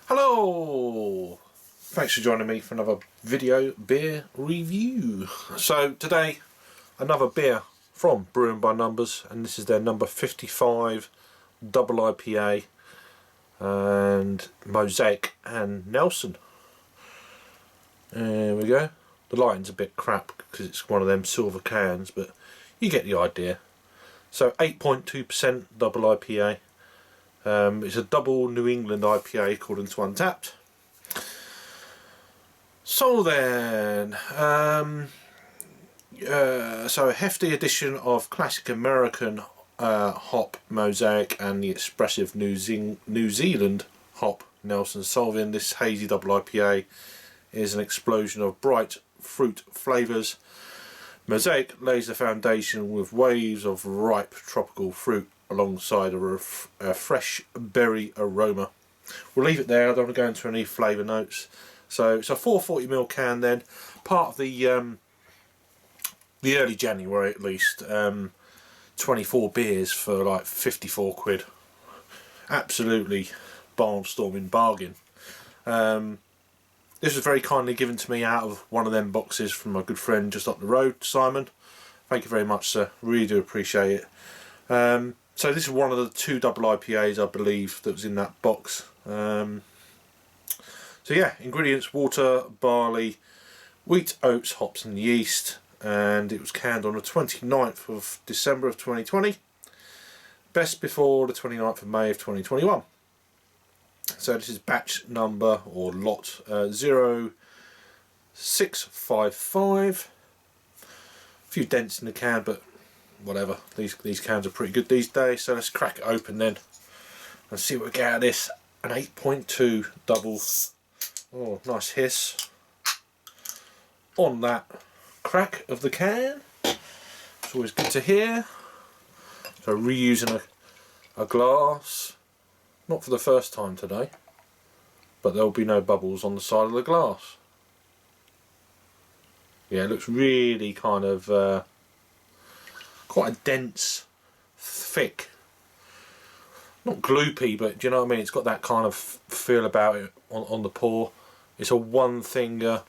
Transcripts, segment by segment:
Hello! Thanks for joining me for another video beer review. So today, another beer from Brewing by Numbers, and this is their number 55 Double IPA and Mosaic and Nelson. There we go. The lighting's a bit crap because it's one of them silver cans, but you get the idea. So 8.2% Double IPA. It's a double New England IPA according to Untapped. So then, so a hefty edition of classic American hop Mosaic and the expressive New Zealand hop Nelson Sauvin. This hazy double IPA is an explosion of bright fruit flavours. Mosaic lays the foundation with waves of ripe tropical fruit alongside a fresh berry aroma. We'll leave it there. I don't want to go into any flavour notes. So it's a 440ml can then, part of the early January at least. 24 beers for like 54 quid. Absolutely barnstorming bargain. This was very kindly given to me out of one of them boxes from my good friend just up the road, Simon. Thank you very much, sir. Really do appreciate it. So this is one of the two double IPAs I believe that was in that box. So yeah, ingredients: water, barley, wheat, oats, hops and yeast, and it was canned on the 29th of December of 2020. Best before the 29th of May of 2021. So this is batch number or lot 0655. A few dents in the can, but whatever, these cans are pretty good these days. So let's crack it open then and see what we get out of this. An 8.2 double. Oh, nice hiss on that crack of the can. It's always good to hear. So reusing a glass, not for the first time today, but there will be no bubbles on the side of the glass. Yeah, it looks really kind of quite a dense, thick, not gloopy, but do you know what I mean? It's got that kind of feel about it on the pour. It's a one finger,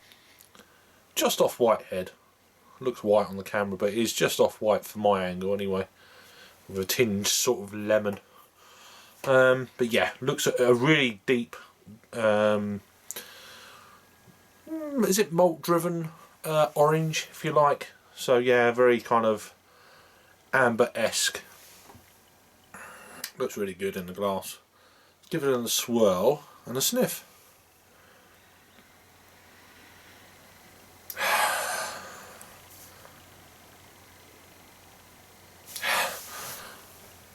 just off white head. Looks white on the camera, but it is just off white for my angle anyway, with a tinge sort of lemon. But yeah, looks a really deep, is it malt driven orange, if you like? So yeah, very kind of amber-esque. Looks really good in the glass. Let's give it a swirl and a sniff.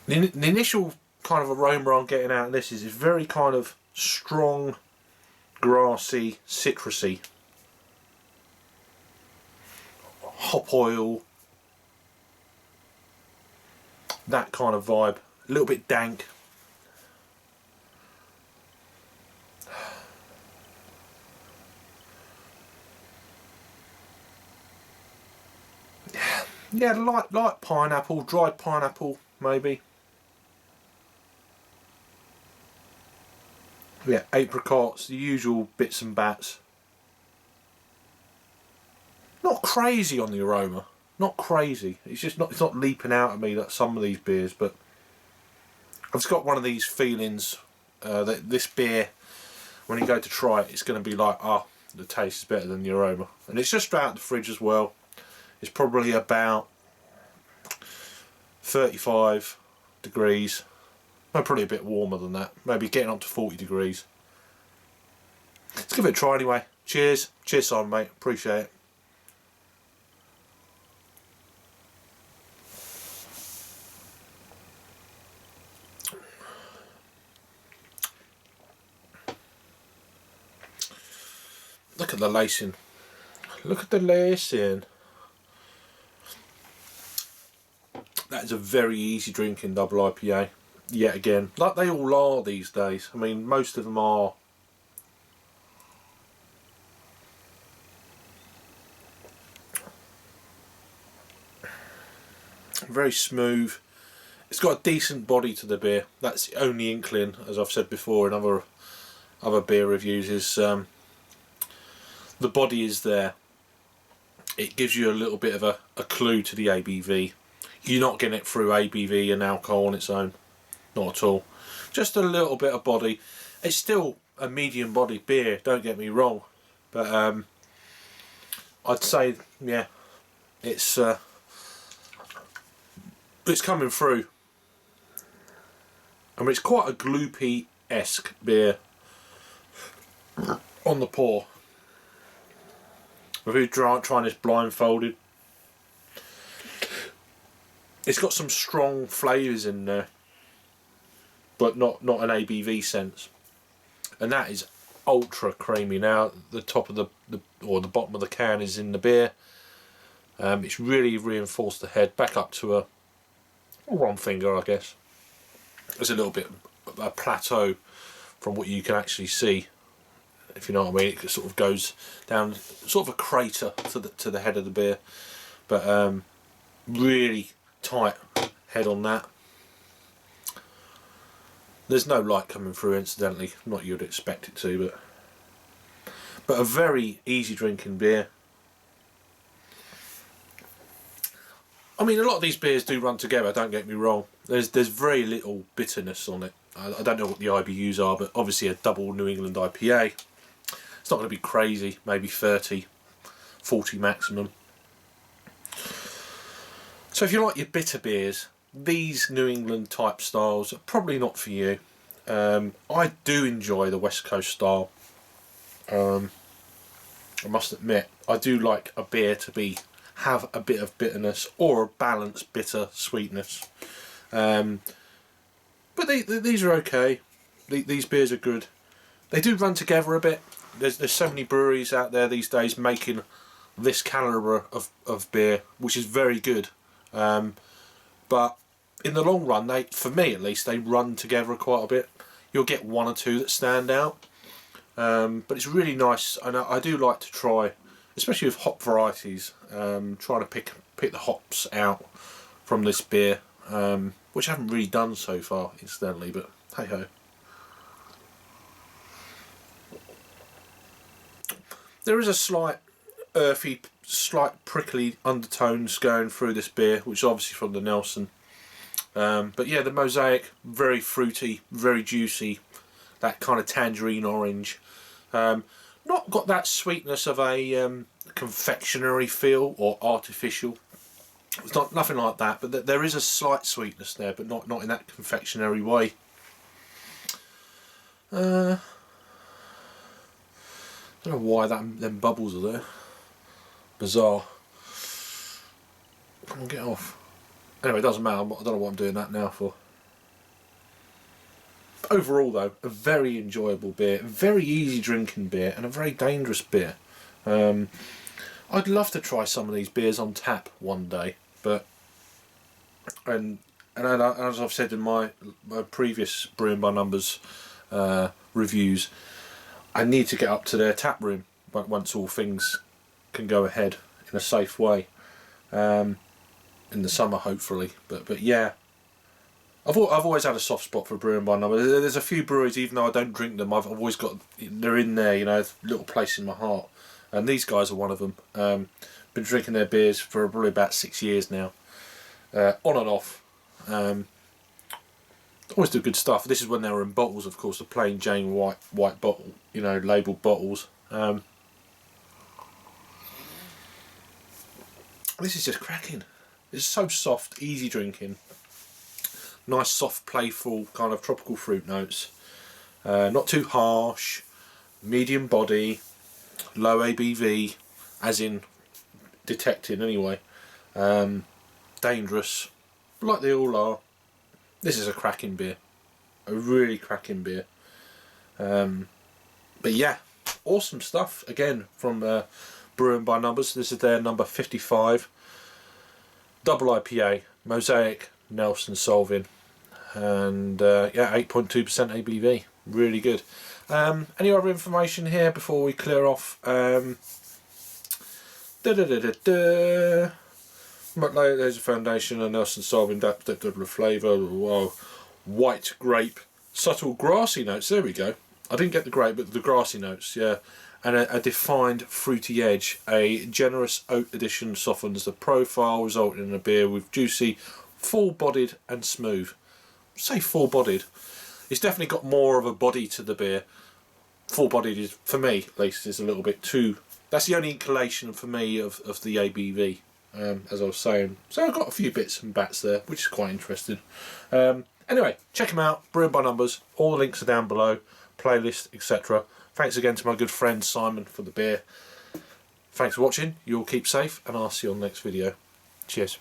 The initial kind of aroma I'm getting out of this is very kind of strong, grassy, citrusy. Hop oil. That kind of vibe. A little bit dank. Yeah, light pineapple, dried pineapple maybe. Yeah, apricots, the usual bits and bats. Not crazy on the aroma. Not crazy. It's just not. It's not leaping out at me like some of these beers, but I've just got one of these feelings that this beer, when you go to try it, it's going to be like, ah, the taste is better than the aroma. And it's just out of the fridge as well. It's probably about 35 degrees. No, probably a bit warmer than that. Maybe getting up to 40 degrees. Let's give it a try anyway. Cheers. Cheers, Simon, mate. Appreciate it. Look at the lacing. Look at the lacing. That is a very easy drinking double IPA. Yet again, like they all are these days. I mean, most of them are. Very smooth. It's got a decent body to the beer. That's the only inkling, as I've said before in other other beer reviews is the body is there. It gives you a little bit of a clue to the ABV. You're not getting it through ABV and alcohol on its own, not at all. Just a little bit of body. It's still a medium body beer, don't get me wrong, but I'd say, yeah, it's coming through. I mean, it's quite a gloopy-esque beer on the pour. If you're trying this blindfolded, it's got some strong flavours in there, but not an ABV sense, and that is ultra creamy. Now the top of the bottom of the can is in the beer. It's really reinforced the head back up to a one finger, I guess. There's a little bit of a plateau from what you can actually see, if you know what I mean. It sort of goes down, sort of a crater to the head of the beer, but really tight head on that. There's no light coming through, incidentally, not you'd expect it to, but a very easy drinking beer. I mean, a lot of these beers do run together, don't get me wrong. There's very little bitterness on it. I don't know what the IBUs are, but obviously a double New England IPA, it's not going to be crazy, maybe 30, 40 maximum. So if you like your bitter beers, these New England type styles are probably not for you. I do enjoy the West Coast style. I must admit, I do like a beer to have a bit of bitterness or a balanced bitter sweetness. But these are okay. These beers are good. They do run together a bit. There's so many breweries out there these days making this calibre of beer, which is very good. But in the long run, for me at least, they run together quite a bit. You'll get one or two that stand out. But it's really nice, and I do like to try, especially with hop varieties, trying to pick the hops out from this beer, which I haven't really done so far, incidentally, but hey ho. There is a slight earthy, slight prickly undertones going through this beer, which is obviously from the Nelson. But yeah, the Mosaic, very fruity, very juicy, that kind of tangerine orange. Not got that sweetness of a confectionery feel or artificial. It's nothing like that, but there is a slight sweetness there, but not in that confectionery way. I don't know why them bubbles are there. Bizarre. Come on, get off. Anyway, it doesn't matter. I don't know what I'm doing that now for. Overall, though, a very enjoyable beer, a very easy drinking beer, and a very dangerous beer. I'd love to try some of these beers on tap one day, but and as I've said in my previous Brewing by Numbers reviews, I need to get up to their tap room once all things can go ahead in a safe way, in the summer hopefully. But yeah, I've always had a soft spot for Brewing by Numbers. There's a few breweries, even though I don't drink them, I've always got, they're in there, you know, a little place in my heart. And these guys are one of them. Been drinking their beers for probably about 6 years now, on and off. Always do good stuff. This is when they were in bottles, of course, the plain Jane white bottle, you know, labelled bottles. This is just cracking. It's so soft, easy drinking. Nice, soft, playful kind of tropical fruit notes. Not too harsh. Medium body. Low ABV, as in detecting anyway. Dangerous, like they all are. This is a cracking beer, a really cracking beer. But yeah, awesome stuff again from Brewing by Numbers. This is their number 55, Double IPA, Mosaic, Nelson Sauvin, and yeah, 8.2% ABV, really good. Any other information here before we clear off? There's a foundation, a Nelson Sauvin, double flavour, white grape, subtle grassy notes. There we go. I didn't get the grape, but the grassy notes, yeah. And a defined fruity edge. A generous oat addition softens the profile, resulting in a beer with juicy, full-bodied and smooth. Say full-bodied. It's definitely got more of a body to the beer. Full-bodied is, for me at least, is a little bit too... That's the only inclination for me of the ABV, as I was saying. So I've got a few bits and bats there, which is quite interesting. Anyway, check them out, Brewing by Numbers. All the links are down below, playlist, etc. Thanks again to my good friend Simon for the beer. Thanks for watching, you all keep safe, and I'll see you on the next video. Cheers.